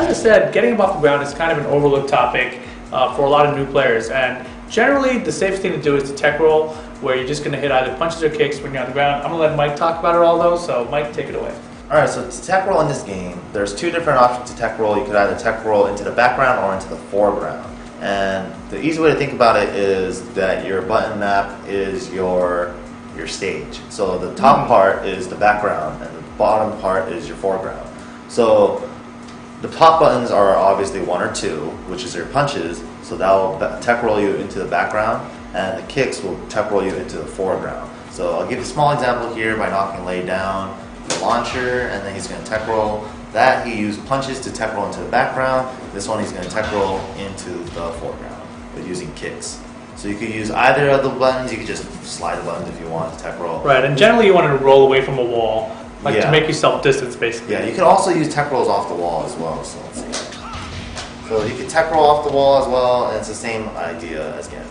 as I said, getting him off the ground is kind of an overlooked topic for a lot of new players. And generally, the safest thing to do is to tech roll, where you're just going to hit either punches or kicks when you're on the ground. I'm going to let Mike talk about it all, though, so Mike, take it away. Alright, so to tech roll in this game, there's two different options to tech roll. You could either tech roll into the background or into the foreground. And the easy way to think about it is that your button map is your stage. So the top part is the background and the bottom part is your foreground. So the top buttons are obviously 1 or 2, which is your punches, so that will tech roll you into the background, and the kicks will tech roll you into the foreground. So I'll give you a small example here by knocking Lei down, the launcher, and then he's going to tech roll. That he used punches to tech roll into the background. This one he's going to tech roll into the foreground with using kicks. So you could use either of the buttons. You could just slide the buttons if you want to tech roll. Right, and generally you want to roll away from a wall, like to make yourself distance, basically. Yeah, you can also use tech rolls off the wall as well. So let's see. So you can tech roll off the wall as well, and it's the same idea as again.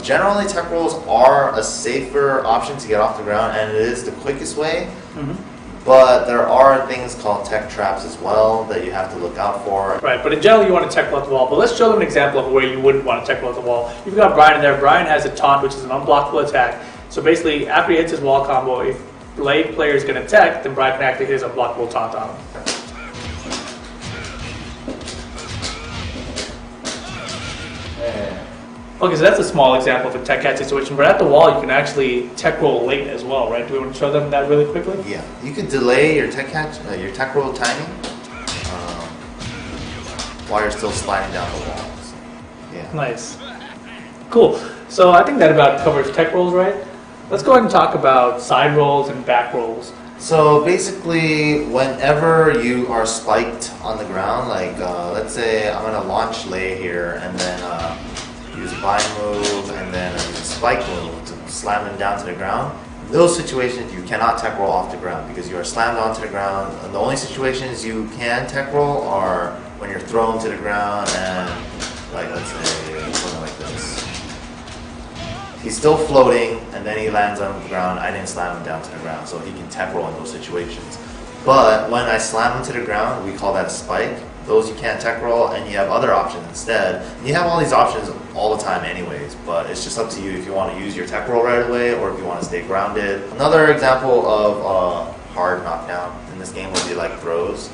Generally, tech rolls are a safer option to get off the ground, and it is the quickest way. But there are things called tech traps as well that you have to look out for. Right, but in general you want to tech roll off the wall. But let's show them an example of where you wouldn't want to tech roll off the wall. You've got Brian in there. Brian has a taunt, which is an unblockable attack. So basically, after he hits his wall combo, if Lei player is going to tech, then Brian can actually hit his unblockable taunt on him. Okay, so that's a small example of a tech catch situation, but at the wall you can actually tech roll late as well, right? Do we want to show them that really quickly? Yeah, you could delay your tech catch, your tech roll timing while you're still sliding down the wall. So, yeah. Nice. Cool. So I think that about covers tech rolls, right? Let's go ahead and talk about side rolls and back rolls. So basically, whenever you are spiked on the ground, like let's say I'm going to launch Lei here and then use a bind move and then a spike move to slam him down to the ground. In those situations, you cannot tech roll off the ground because you are slammed onto the ground. And the only situations you can tech roll are when you're thrown to the ground and, like, let's say something like this. He's still floating and then he lands on the ground. I didn't slam him down to the ground, so he can tech roll in those situations. But when I slam him to the ground, we call that a spike. Those you can't tech roll, and you have other options instead. And you have all these options all the time anyways, but it's just up to you if you want to use your tech roll right away or if you want to stay grounded. Another example of hard knockdown in this game would be like throws.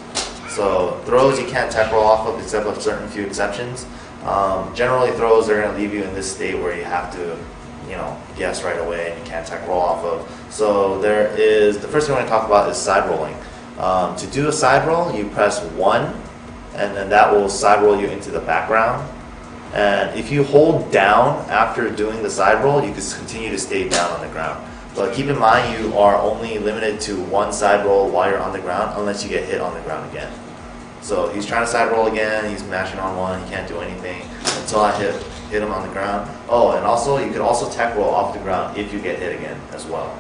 So throws you can't tech roll off of except with certain few exceptions. Generally throws are going to leave you in this state where you have to guess right away and you can't tech roll off of. So there is, the first thing I want to talk about is side rolling. To do a side roll, you press 1 and then that will side roll you into the background. And if you hold down after doing the side roll, you can continue to stay down on the ground. But keep in mind you are only limited to 1 side roll while you're on the ground unless you get hit on the ground again. So he's trying to side roll again, he's mashing on 1, he can't do anything until I hit him on the ground. Oh, and also you could also tech roll off the ground if you get hit again as well.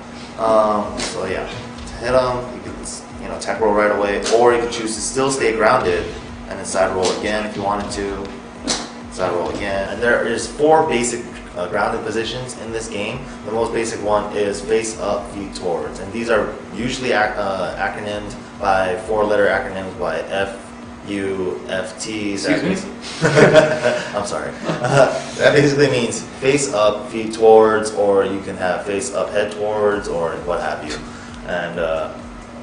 So yeah, to hit him, you could tech roll right away, or you could choose to still stay grounded and then side roll again if you wanted to. Side roll again. And there is 4 basic grounded positions in this game. The most basic one is face up, feet towards. And these are usually acronymed by 4-letter acronyms by FUFT. Excuse me? I'm sorry. That basically means face up, feet towards, or you can have face up, head towards, or what have you. And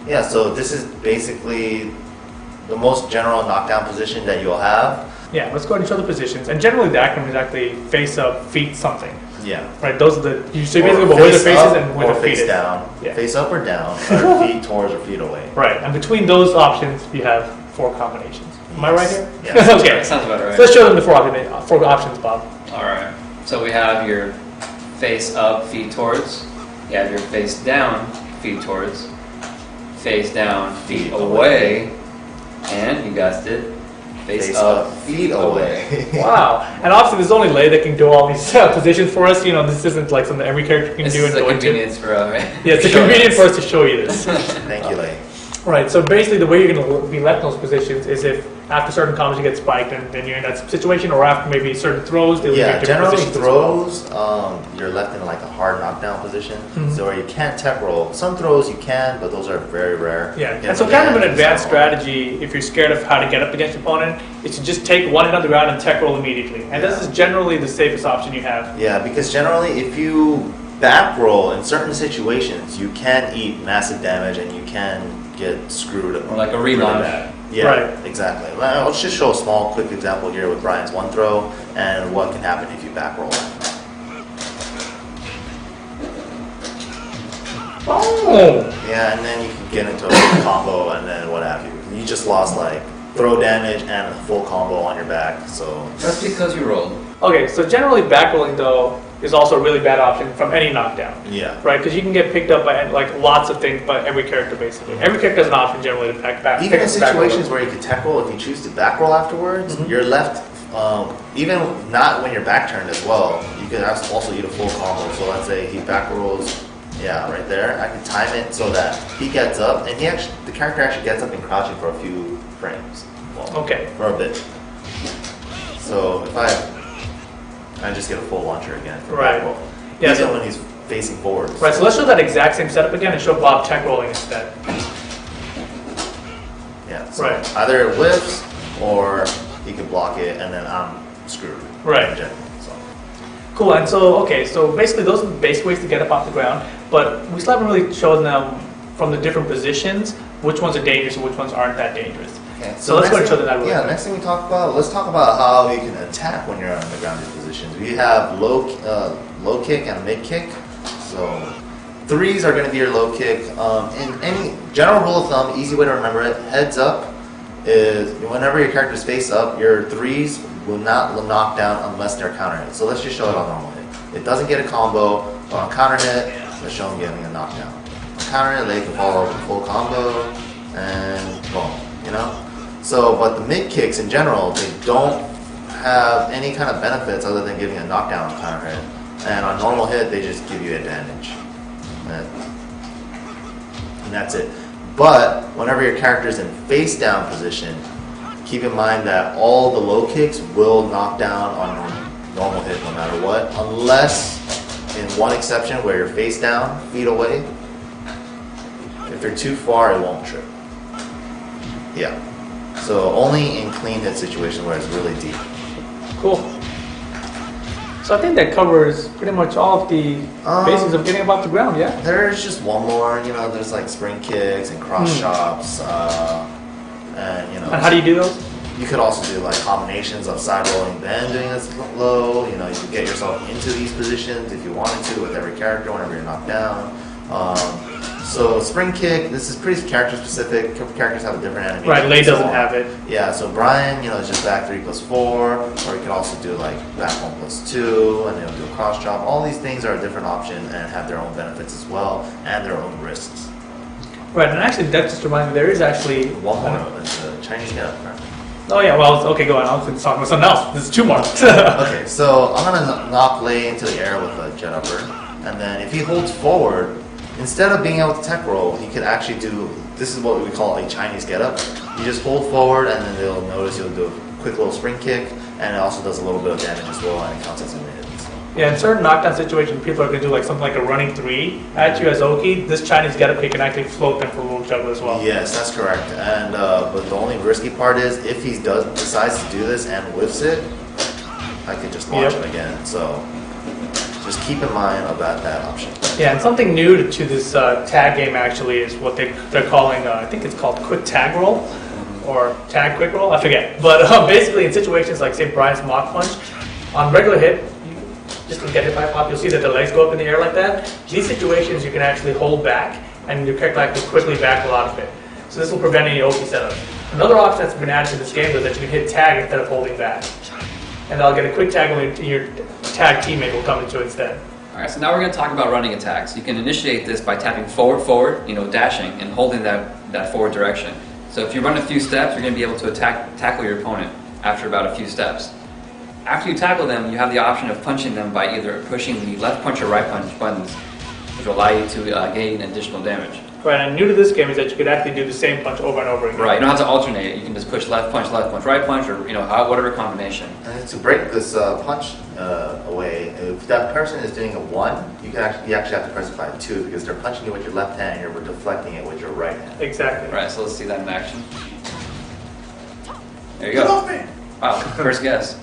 yeah, so this is basically the most general knockdown position that you'll have. Yeah, let's go ahead and show the positions. And generally the acronym is actually face up, feet something. Yeah. Right, those are the, you say basically where the face is and where the feet is. Face down. Yeah. Face up or down, or feet towards or feet away. Right, and between those options you have 4 combinations. Am I right here? Yes. Okay. Sounds about right. So let's show them the 4 options, Bob. Alright, so we have your face up, feet towards. You have your face down, feet towards. Face down, feet away. And, you guessed it, face up, feet away. Wow. And obviously there's only Lei that can do all these positions for us. This isn't like something every character can do and go into. This is a convenience for us, right? Yeah, it's a convenience for us to show you this. Thank you, Lei. Right, so basically the way you're going to be left in those positions is if after certain combos you get spiked and then you're in that situation, or after maybe certain throws, they will Yeah, get different generally positions as well. throws, you're left in like a hard knockdown position, Mhm. so where you can't tech roll. Some throws you can, but those are very rare. Yeah, You and so know, kind of an yeah, advanced so- strategy if you're scared of how to get up against your opponent is to just take one hit on the ground and tech roll immediately. And this is generally the safest option you have. Yeah, because generally if you back roll in certain situations, you can eat massive damage and you can get screwed. Or like a really relaunch. bad. Yeah, Right. exactly. Well, let's just show a small, quick example here with Brian's one throw and what can happen if you back roll. Oh! Yeah, and then you can get into a combo and then what have you. You just lost like throw damage and a full combo on your back, so. That's because you rolled. Okay, so generally back rolling though is also a really bad option from any knockdown. Yeah. Right, because you can get picked up by like lots of things by every character basically. Every character has an option generally to back. Even in pick up back roll. situations where you can tech roll, if you choose to back roll afterwards, Mhm. you're left, even not when you're back turned as well, you can also eat a full combo. So let's say he back rolls, yeah, right there. I can time it so that he gets up, and the character actually gets up and crouching for a few frames. Well, Okay. for a bit. So if I just get a full launcher again for Right. back roll. Yeah, Even so- when he's facing forward. Right, so let's show that exact same setup again and show Bob tech rolling instead. Yeah. So Right. either it whiffs or he can block it, and then I'm screwed. Right. In general, so. Cool, and so, okay, so basically those are the basic ways to get up off the ground, but we still haven't really shown them from the different positions, which ones are dangerous and which ones aren't that dangerous. Okay, So let's go next and show thing- them that really Yeah, quick. next thing we talk about, let's talk about how you can attack when you're on the grounded positions. We have low kick and mid kick. So threes are going to be your low kick. In any general rule of thumb, easy way to remember it, heads up is whenever your character's face up, your threes will not knock down unless they're counter hit. So let's just show it on normal hit. It doesn't get a combo, but on counter hit, let's show them getting a knockdown. On counter hit, they can follow up with full combo and boom, you know? So, but the mid kicks in general, they don't have any kind of benefits other than giving a knockdown on counter hit. And on normal hit, they just give you advantage. And that's it. But whenever your character's in face down position, keep in mind that all the low kicks will knock down on normal hit no matter what, unless in one exception where you're face down, feet away. If you're too far, it won't trip. Yeah. So only in clean hit situation where it's really deep. Cool. So I think that covers pretty much all of the basics of getting up off the ground, yeah? There's just one more, there's like spring kicks and cross chops, and And how do you do those? you could also do like combinations of side rolling then doing this low, you could get yourself into these positions if you wanted to with every character whenever you're knocked down. So spring kick, this is pretty character specific. Characters have a different animation. Right, Lay and so doesn't on. have it. Yeah, so Brian, is just back 3+4, or you can also do like back 1+2, and do a cross chop. All these things are a different option and have their own benefits as well, and their own risks. Right, and actually that just reminds me, there is actually... One more, it's the Chinese get up. Oh yeah, well, okay, go on. I was talking about something else. There's two more. Okay, so I'm gonna knock Lay into the air with a jet upper, and then if he holds forward, instead of being able to tech roll, he could actually do, this is what we call a Chinese get up. You just hold forward and then they'll notice you'll do a quick little spring kick, and it also does a little bit of damage as well, and it counts as a hit. So. Yeah, in certain knockdown situations, people are going to do like something like a running three at you as Oki. This Chinese get up kick can actually float them for a little juggle as well. Yes, that's correct. And but the only risky part is if he decides to do this and whiffs it, I could just launch him again. So just keep in mind about that option. Yeah, and something new to this tag game actually is what they're calling, I think it's called quick tag roll, or tag quick roll, I forget. But basically in situations like say Brian's mock punch, on regular hit, you just to get hit by a pop, you'll see that the legs go up in the air like that. These situations you can actually hold back, and your character can quickly back a lot of it. So this will prevent any Oki setup. Another option that's been added to this game is that you can hit tag instead of holding back. And I'll get a quick tag when your tag teammate will come into it instead. Alright, so now we're going to talk about running attacks. You can initiate this by tapping forward, dashing, and holding that forward direction. So if you run a few steps, you're going to be able to tackle your opponent after about a few steps. After you tackle them, you have the option of punching them by either pushing the left punch or right punch buttons, which will allow you to gain additional damage. Right, and new to this game is that you could actually do the same punch over and over again. Right, you don't have to alternate it. You can just push left punch, right punch, or whatever combination. And to break this punch away, if that person is doing a 1, you actually have to press it by 2 because they're punching you with your left hand and you're deflecting it with your right hand. Exactly. Right, so let's see that in action. There you go. Wow, first guess.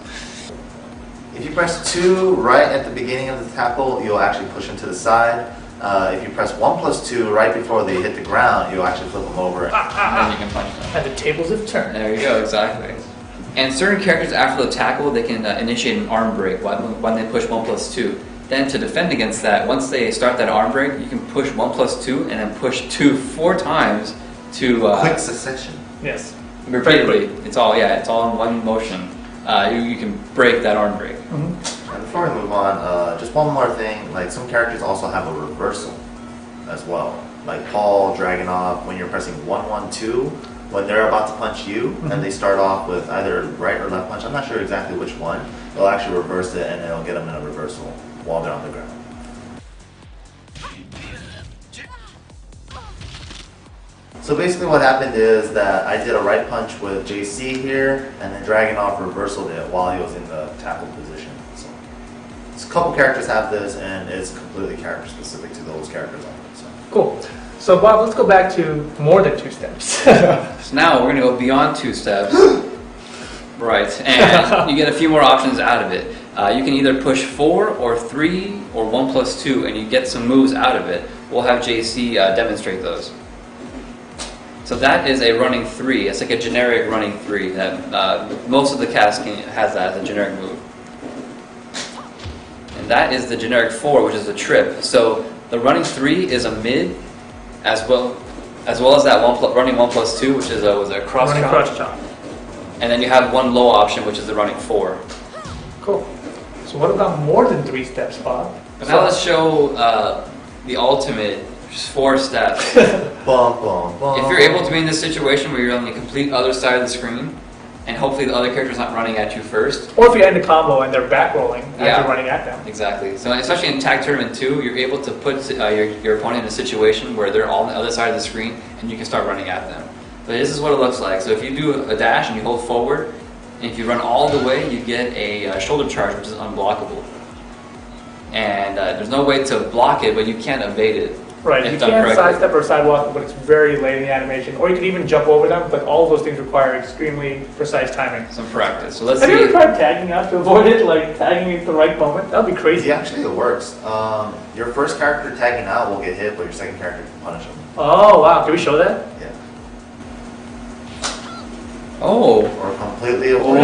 If you press 2 right at the beginning of the tackle, you'll actually push them to the side. If you press 1+2 right before they hit the ground, you'll actually flip them over. And then you can punch them. And the tables have turned. There you go, exactly. And certain characters after the tackle, they can initiate an arm break when they push 1+2. Then to defend against that, once they start that arm break, you can push 1+2 and then push 2 4 times to Quick succession. Yes. repeatedly. It's all in one motion. You can break that arm break. Mm-hmm. And before we move on, just one more thing. Like some characters also have a reversal as well. Like Paul, Dragunov, when you're pressing 1-1-2, when they're about to punch you, and they start off with either right or left punch. I'm not sure exactly which one. They'll actually reverse it, and it'll get them in a reversal while they're on the ground. So basically what happened is that I did a right punch with JC here, and then Dragunov reversaled it while he was in the tackle position. So a couple characters have this, and it's completely character specific to those characters only. So. Cool. So Bob, let's go back to more than 2 steps. So now we're going to go beyond 2 steps. Right, and you get a few more options out of it. You can either push 4 or 3 or 1+2, and you get some moves out of it. We'll have JC demonstrate those. So that is a running 3. It's like a generic running 3 that most of the cast has that as a generic move. And that is the generic 4, which is a trip. So the running 3 is a mid, as well as that running 1+2, which is a cross Running chop. cross chop. And then you have one low option, which is the running 4. Cool. So what about more than 3 steps, Bob? But now let's show the ultimate, which is 4 steps. Bum, bum, bum. If you're able to be in this situation where you're on the complete other side of the screen, and hopefully the other character's not running at you first. Or if you end a combo and they're back rolling as Yeah. you're running at them. Exactly. So especially in Tag Tournament 2, you're able to put your opponent in a situation where they're all on the other side of the screen, and you can start running at them. But this is what it looks like. So if you do a dash and you hold forward, and if you run all the way, you get a shoulder charge, which is unblockable. And there's no way to block it, but you can't evade it. Right, if you done can correctly. sidestep or sidewalk, but it's very late in the animation. Or you can even jump over them, but all of those things require extremely precise timing. Some practice. So let's Have you see. ever tried tagging out to avoid it? Like tagging at the right moment? That would be crazy. Yeah, actually it works. Your first character tagging out will get hit, but your second character can punish him. Oh, wow. Can we show that? Yeah. Oh. Or completely avoid.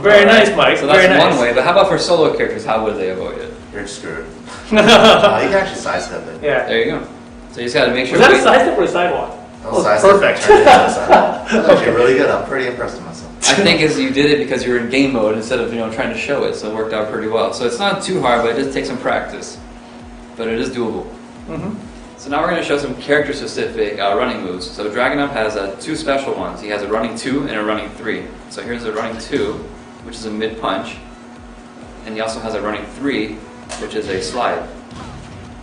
Very nice, Mike. So that's very nice. one way. But how about for solo characters? How would they avoid it? You're screwed. You can actually sidestep it. Yeah. There you go. So you just got to make sure. Was that a sidestep or a sidewalk? Oh, perfect. That's actually really good. I'm pretty impressed with myself. I think is you did it because you were in game mode instead of trying to show it, so it worked out pretty well. So it's not too hard, but it does take some practice. But it is doable. Mm-hmm. So now we're going to show some character-specific running moves. So Dragunov has 2 special ones. He has a running 2 and a running 3. So here's a running 2, which is a mid punch, and he also has a running 3, which is a slide.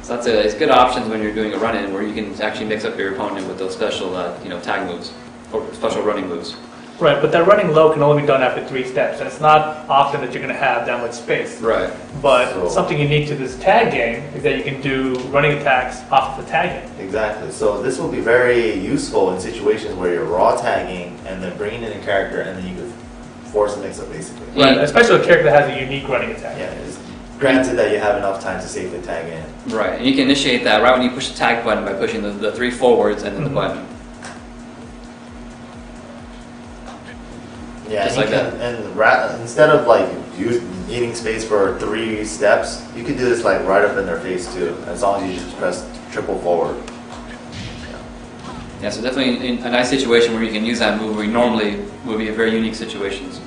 So it's good options when you're doing a run-in where you can actually mix up your opponent with those special tag moves or special running moves. Right, but that running low can only be done after 3 steps, and it's not often that you're going to have that much space. Right. But So- something unique to this tag game is that you can do running attacks off of the tagging. Exactly. So this will be very useful in situations where you're raw tagging and then bringing in a character and then you could force a mix-up basically. Right, especially a character that has a unique running attack. Yeah, it's granted that you have enough time to safely tag in. Right, and you can initiate that right when you push the tag button by pushing the 3 forwards and then the button. Yeah, Just and like you can, and instead of like needing space for 3 steps, you could do this like right up in their face too, as long as you just press triple forward. Yeah, so definitely in a nice situation where you can use that move where you normally would be in very unique situations.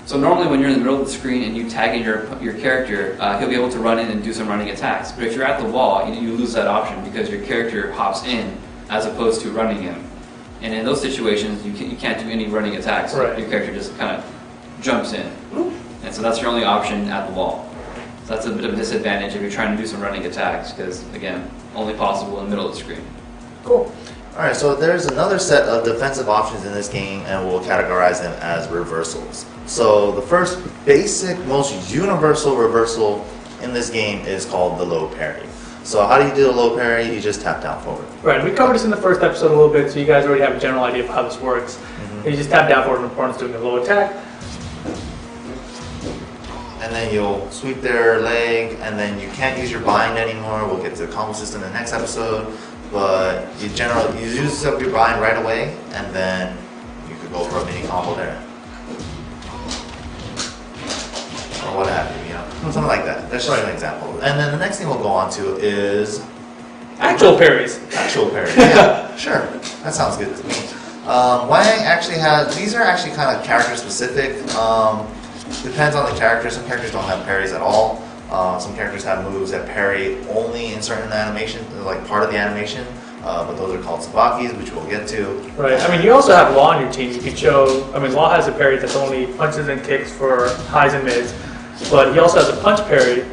So normally when you're in the middle of the screen and you tag in your character, he'll be able to run in and do some running attacks. But if you're at the wall, you lose that option because your character hops in as opposed to running in. And in those situations, you can't do any running attacks. Right. Your character just kind of jumps in. And so that's your only option at the wall. So that's a bit of a disadvantage if you're trying to do some running attacks, because again, only possible in the middle of the screen. Cool. Alright, so there's another set of defensive options in this game, and we'll categorize them as reversals. So the first basic, most universal reversal in this game is called the low parry. So how do you do the low parry? You just tap down forward. Right, we covered this in the first episode a little bit, so you guys already have a general idea of how this works. You just tap down forward when the opponent's doing a low attack. And then you'll sweep their leg, and then you can't use your bind anymore. We'll get to the combo system in the next episode. But you use up your bind right away, and then you could go for a mini combo there. Or what have you, something like that. That's just an example. And then the next thing we'll go on to is Actual parries. actual parry. Yeah, sure. That sounds good to me. Wang actually has, these are actually kind of character specific. Depends on the character. Some characters don't have parries at all. Some characters have moves that parry only in certain animations, like part of the animation. But those are called sabakis, which we'll get to. Right, I mean, you also have Law on your team. You can show, I mean, Law has a parry that's only punches and kicks for highs and mids. But he also has a punch parry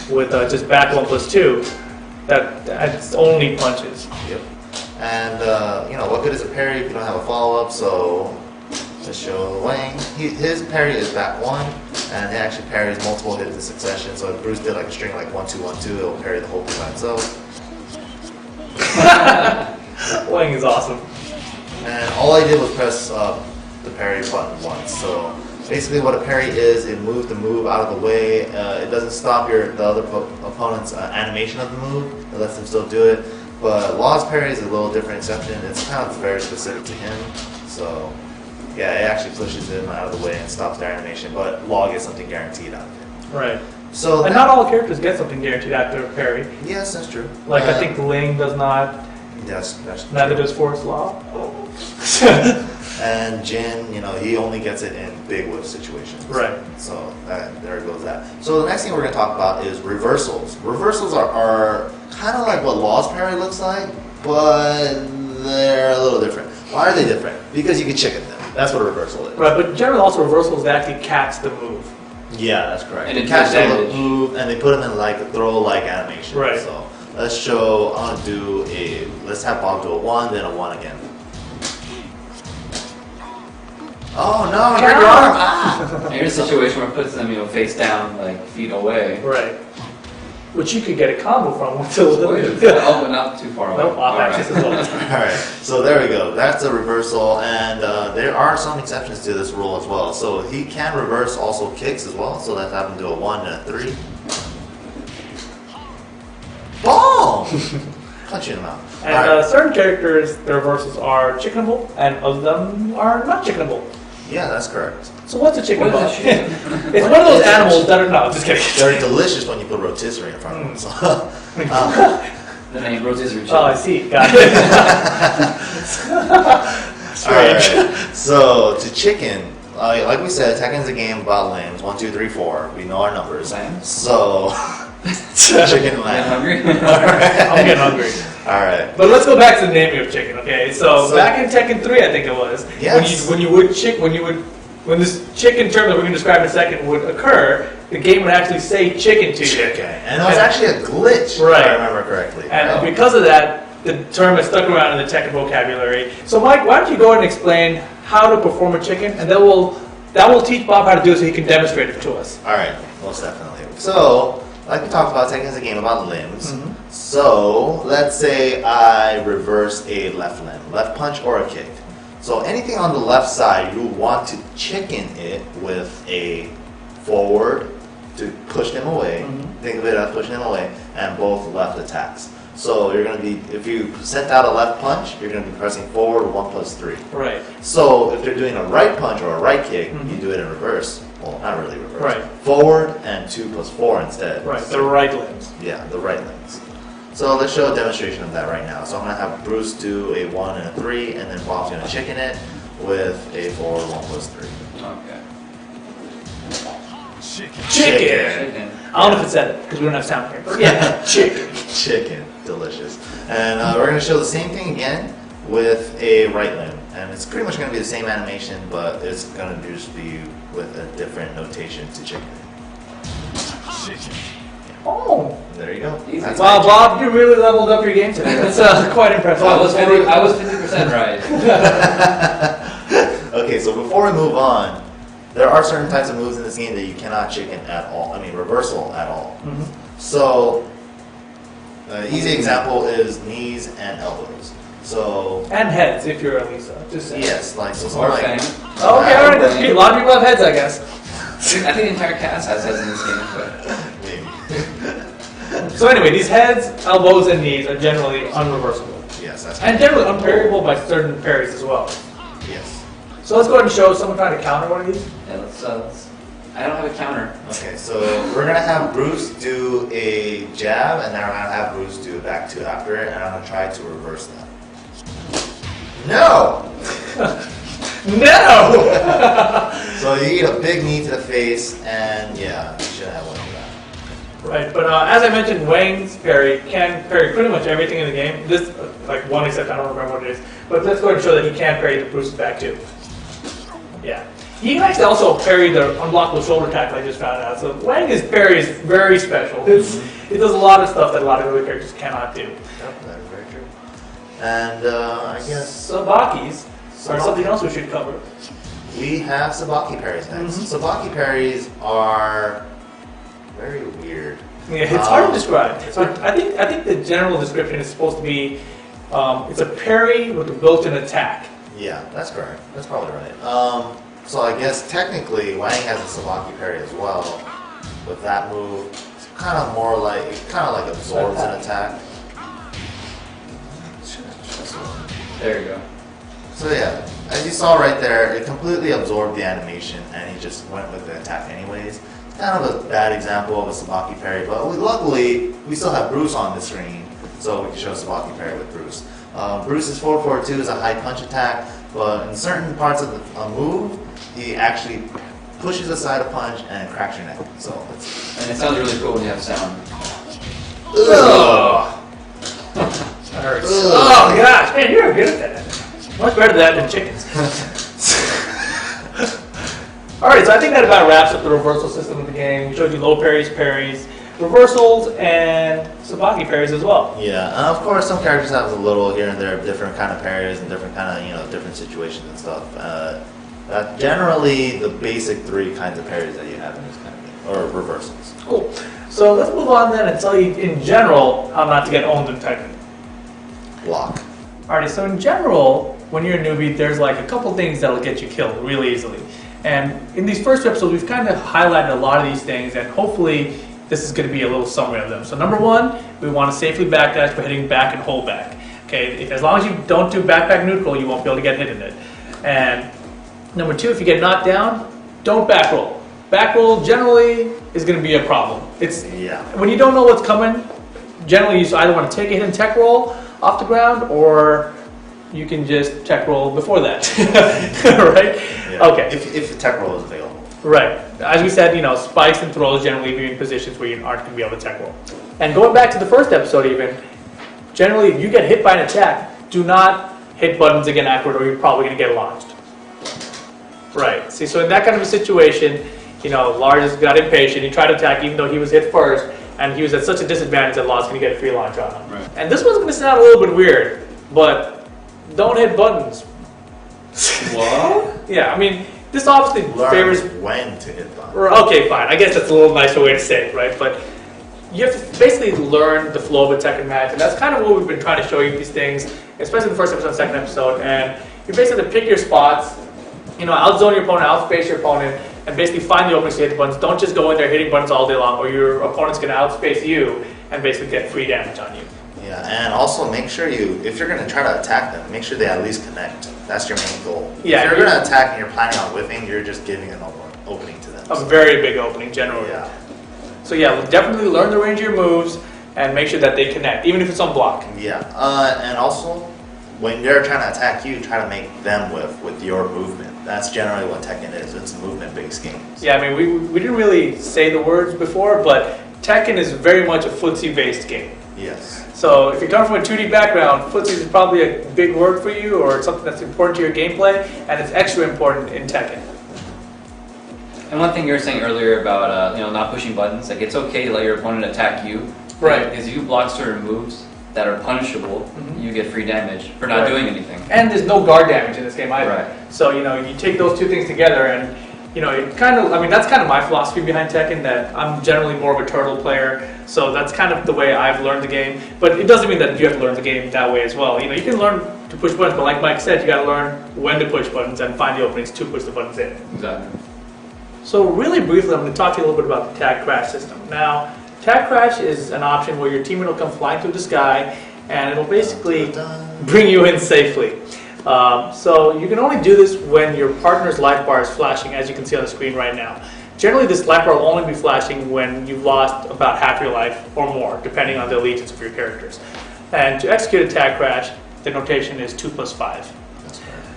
with just back 1+2 that's only punches. Yep. And, what good is a parry if you don't have a follow-up? So let's show Wang. His parry is back 1, and he actually parries multiple hits in succession. So if Bruce did like a string like 1-2, 1-2, it'll parry the whole thing by itself. Wang is awesome. And all I did was press the parry button once. So basically what a parry is, it moves the move out of the way. It doesn't stop the other opponent's animation of the move. It lets them still do it. But Law's parry is a little different exception. It's kind of very specific to him. So yeah, it actually pushes him out of the way and stops their animation. But Law gets something guaranteed out of it. Right. So and not all characters get something guaranteed after a parry. Yes, that's true. Like I think Ling does not. Yes, that's true. Neither does Force Law. And Jin, he only gets it in big whip situations. Right. So there goes that. So the next thing we're going to talk about is reversals. Reversals are kind of like what Law's parry looks like, but they're a little different. Why are they different? Because you can chicken them. That's what a reversal is. Right, but generally also reversals they actually catch the move. Yeah, that's correct. And they it's catch the advantage. move, and they put them in like a throw-like animation. Right. So let's show. Let's have Bob do a 1, then a 1 again. Oh no! I hurt your arm. Ah! And here's a situation where it puts them, face down, like feet away. Right. Which you could get a combo from until Oh, but not too far away. Nope, off Alright. axis as well. Alright, so there we go. That's a reversal, and there are some exceptions to this rule as well. So he can reverse also kicks as well, so let's have him do a 1 and a 3. Boom! Punch you in the mouth. And Alright. certain characters, their reversals are chickenable, and of them are not chickenable. Yeah, that's correct. So what's a chicken What bone? is a chicken? It's one of those animals that are no, just kidding. They're delicious when you put rotisserie in front of them. So. The name rotisserie chicken. Oh, I see. Got it. Strange. Alright, so to chicken, like we said, Tekken's a game about limbs. 1, 2, 3, 4. We know our numbers. Lambs? So chicken I'm lamb. hungry. I'm getting hungry. Alright. But let's go back to the naming of chicken, okay? So back in Tekken 3, I think it was, Yes. when this chicken term that we're going to describe in a second would occur, the game would actually say chicken to you. Chicken. And it was actually a glitch, Right. if I remember correctly. And Right. because of that, the term has stuck around in the Tekken vocabulary. So Mike, why don't you go ahead and explain how to perform a chicken, and that will teach Bob how to do it so he can demonstrate it to us. Alright, most definitely. So, like we talked about, Tekken's a game about limbs. Mm-hmm. So, let's say I reverse a left limb, left punch or a kick. So anything on the left side, you want to chicken it with a forward to push them away. Mm-hmm. Think of it as pushing them away, and both left attacks. So you're going to be, if you sent out a left punch, you're going to be pressing forward 1+3. Right. So if they're doing a right punch or a right kick, Mhm. you do it in reverse. Well, not really reverse. Right. Forward and 2+4 instead. Right. The right limbs. Yeah, the right limbs. So let's show a demonstration of that right now. So I'm going to have Bruce do a 1 and a 3, and then Bob's going to chicken it with a forward 1+3. Okay. Chicken. Chicken. I don't know if it said it because we don't have sound here. But yeah, chicken. Chicken. Delicious. And we're going to show the same thing again with a right limb. And it's pretty much going to be the same animation, but it's going to just be with a different notation to chicken it. Chicken. Oh. There you go. Easy. That's Wow, my Bob, you really leveled up your game today. That's quite impressive. I was 50% right. Okay, so before we move on, there are certain types of moves in this game that you cannot chicken at all. I mean, reversal at all. Mhm. So, easy example is knees and elbows. So, And heads, if you're Elisa. Just saying. yes, like so. Or Something like Fang. Okay, all right. A lot of people have heads, I guess. I think the entire cast has heads in this game, but maybe. So anyway, these heads, elbows, and knees are generally unreversible. Yes, that's And generally unparryable by certain parries as well. yes. So let's go ahead and show someone trying to counter one of these. yeah, let's. I don't have a counter. Okay, so we're gonna have Bruce do a jab, and then I'm gonna have Bruce do a back two after it, and I'm gonna try to reverse that. No! No! So you eat a big knee to the face, and yeah, you shouldn't have one of that. Right, but as I mentioned, Wang's parry can parry pretty much everything in the game. This, like one except I don't remember what it is. But let's go ahead and show that he can parry the Bruce's back too. Yeah. He can actually also parry the unblockable shoulder tackle I just found out. So Wang's parry is very special. It does a lot of stuff that a lot of other characters cannot do. Yep, that is very true. And I guess Sabaki's are something else we should cover. we have Sabaki parries next. Mhm. Sabaki parries are very weird. Yeah, it's hard to describe. I think the general description is supposed to be it's a parry with a built-in attack. Yeah, that's correct. That's probably right. So I guess technically Wang has a Sabaki parry as well. With that move, it's kind of absorbs an attack. There you go. So yeah, as you saw right there, it completely absorbed the animation and he just went with the attack anyways. It's kind of a bad example of a Sabaki parry, but luckily we still have Bruce on the screen, so we can show Sabaki parry with Bruce. Bruce's 442 is a high punch attack, but in certain parts of the move, he actually pushes aside a punch and cracks your neck. So it's And it sounds really cool when you have sound. ugh. That hurts. Oh gosh, man, you're good at that. Much better at that than chickens. Alright, so I think that about wraps up the reversal system of the game. We showed you low parries, reversals, and Sabaki parries as well. Yeah, and of course some characters have a little here and there of different kind of parries and different kind of different situations and stuff. Generally, the basic three kinds of parries that you have in this kind of game, or reversals. Cool. So let's move on then and tell you in general how not to get owned in Tekken. Block. Alrighty, so in general, when you're a newbie, there's like a couple things that'll get you killed really easily. And in these first episodes, we've kind of highlighted a lot of these things, and hopefully this is going to be a little summary of them. So number one, we want to safely backdash by hitting back and hold back. Okay, as long as you don't do back neutral, you won't be able to get hit in it. And number two, if you get knocked down, don't back roll. Back roll generally is going to be a problem. Yeah. When you don't know what's coming, generally you either want to take a hit and tech roll off the ground, or you can just tech roll before that, right? Yeah. Okay. If the tech roll is available. Right. As we said, spikes and throws generally leave you in positions where you aren't going to be able to tech roll. And going back to the first episode even, generally if you get hit by an attack, do not hit buttons again afterward or you're probably going to get launched. Right. See, so in that kind of a situation, Lars has got impatient. He tried to attack even though he was hit first, and he was at such a disadvantage that Lars going to get a free launch on him. Right. And this one's going to sound a little bit weird, but don't hit buttons. What? Yeah, I mean, this obviously favors. Learn when to hit buttons. Okay, fine. I guess that's a little nicer way to say it, right? But you have to basically learn the flow of a Tekken match, and that's kind of what we've been trying to show you these things, especially the first episode, second episode. And you basically have to pick your spots, outzone your opponent, outspace your opponent, and basically find the openings to hit the buttons. Don't just go in there hitting buttons all day long, or your opponent's going to outspace you and basically get free damage on you. Yeah, and also make sure if you're going to try to attack them, make sure they at least connect. That's your main goal. Yeah, if you're going to attack and you're planning on whipping, you're just giving an opening to them. A very big opening, generally. Yeah. So yeah, definitely learn the range of your moves and make sure that they connect, even if it's on block. Yeah, and also, when they're trying to attack you, try to make them whiff with your movement. That's generally what Tekken is. It's a movement-based game. Yeah, I mean, we didn't really say the words before, but Tekken is very much a footsie-based game. Yes. So if you come from a 2D background, footsies is probably a big word for you or something that's important to your gameplay, and it's extra important in Tekken. And one thing you were saying earlier about not pushing buttons, like it's okay to let your opponent attack you, Right. Because if you block certain moves that are punishable, you get free damage for not doing anything. And there's no guard damage in this game either. Right. So, you take those two things together and, it kind of, that's kind of my philosophy behind Tekken, that I'm generally more of a turtle player. So that's kind of the way I've learned the game. But it doesn't mean that you have to learn the game that way as well. You can learn to push buttons, but like Mike said, you got to learn when to push buttons and find the openings to push the buttons in. Exactly. So really briefly, I'm going to talk to you a little bit about the tag crash system. Now, tag crash is an option where your teammate will come flying through the sky, and it'll basically bring you in safely. So you can only do this when your partner's life bar is flashing, as you can see on the screen right now. Generally, this life bar will only be flashing when you've lost about half your life or more, depending on the allegiance of your characters. And to execute a tag crash, the notation is 2 + 5.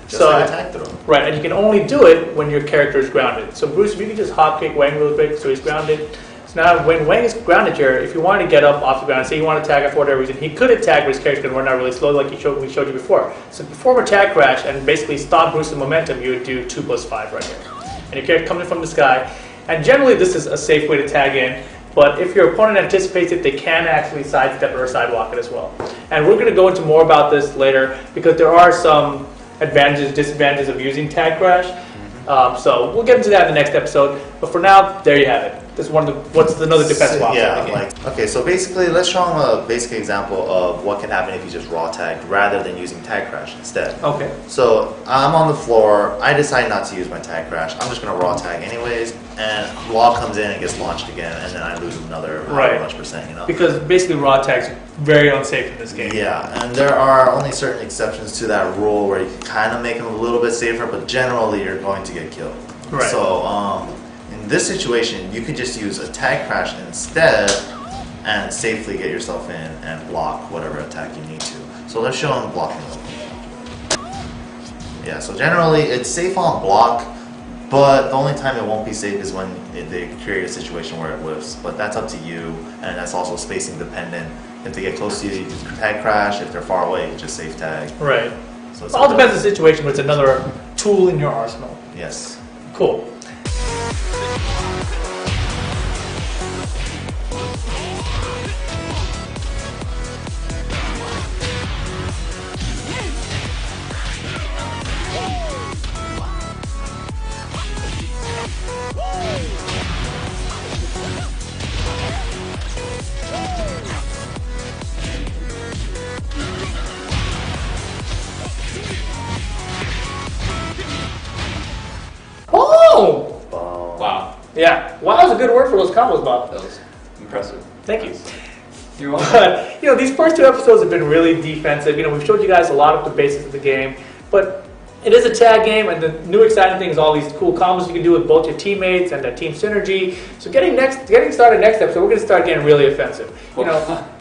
Just like a tag throw. Right, and you can only do it when your character is grounded. So Bruce, if you could just hop kick Wang real quick, so he's grounded. So now when Wang is grounded here, if you wanted to get up off the ground, say you want to tag for whatever reason, he could attack, but his character's going to run out really slowly like we showed you before. So perform a tag crash and basically stop Bruce's momentum, you would do 2 + 5 right here. And your character comes in from the sky. And generally this is a safe way to tag in, but if your opponent anticipates it, they can actually sidestep or sidewalk it as well. And we're going to go into more about this later, because there are some advantages, disadvantages of using tag crash. So we'll get into that in the next episode. But for now, there you have it. This is what's another defensive option. Yeah, okay, so basically, let's show them a basic example of what can happen if you just raw tag rather than using tag crash instead. Okay. So I'm on the floor. I decide not to use my tag crash. I'm just gonna raw tag anyways, and wall comes in and gets launched again, and then I lose another however much percent, Because basically raw tag's very unsafe in this game. Yeah, and there are only certain exceptions to that rule where you can kind of make them a little bit safer, but generally you're going to get killed. Right. So in this situation, you could just use a tag crash instead and safely get yourself in and block whatever attack you need to. So let's show them blocking. Yeah, so generally it's safe on block, but the only time it won't be safe is when they create a situation where it whiffs. But that's up to you, and that's also spacing dependent. If they get close to you, you can tag crash. If they're far away, you just safe tag. Right. So It all depends on the situation, but it's another tool in your arsenal. Yes. Cool. Oh! Wow. Yeah. Wow, that was a good word for those combos, Bob. That was impressive. Thank you. You're welcome. But, these first two episodes have been really defensive. We've showed you guys a lot of the basics of the game, but it is a tag game, and the new exciting thing is all these cool combos you can do with both your teammates and that team synergy. So getting started next episode, we're going to start getting really offensive.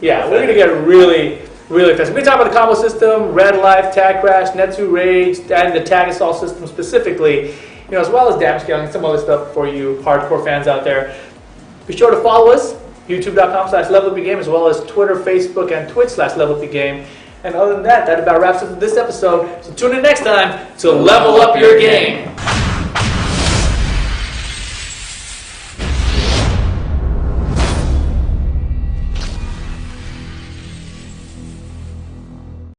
Yeah, we're going to get really offensive. We're going to talk about the combo system, Red Life, Tag Crash, Netsu Rage, and the Tag Assault system specifically, as well as damage scaling and some other stuff for you hardcore fans out there. Be sure to follow us, youtube.com/levelupyourgame, as well as Twitter, Facebook, and Twitch/levelupyourgame. And other than that, that about wraps up this episode. So tune in next time to level up your game.